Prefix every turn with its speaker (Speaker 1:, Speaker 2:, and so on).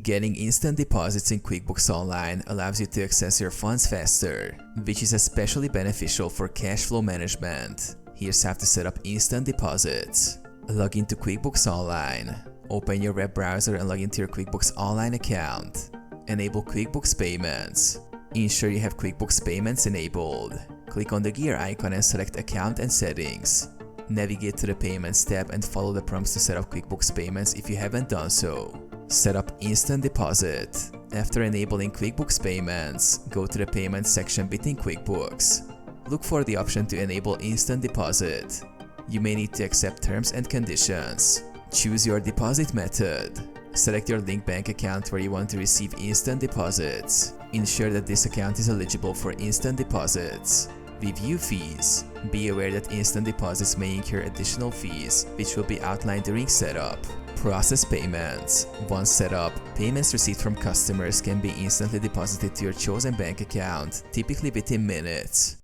Speaker 1: Getting instant deposits in QuickBooks Online allows you to access your funds faster, which is especially beneficial for cash flow management. Here's how to set up instant deposits. Log into QuickBooks Online. Open your web browser and log into your QuickBooks Online account. Enable QuickBooks Payments. Ensure you have QuickBooks Payments enabled. Click on the gear icon and select Account and Settings. Navigate to the Payments tab and follow the prompts to set up QuickBooks Payments if you haven't done so. Set up Instant Deposit. After enabling QuickBooks Payments, go to the Payments section within QuickBooks. Look for the option to enable Instant Deposit. You may need to accept terms and conditions. Choose your deposit method. Select your linked bank account where you want to receive instant deposits. Ensure that this account is eligible for instant deposits. Review fees. Be aware that instant deposits may incur additional fees, which will be outlined during setup. Process payments. Once set up, payments received from customers can be instantly deposited to your chosen bank account, typically within minutes.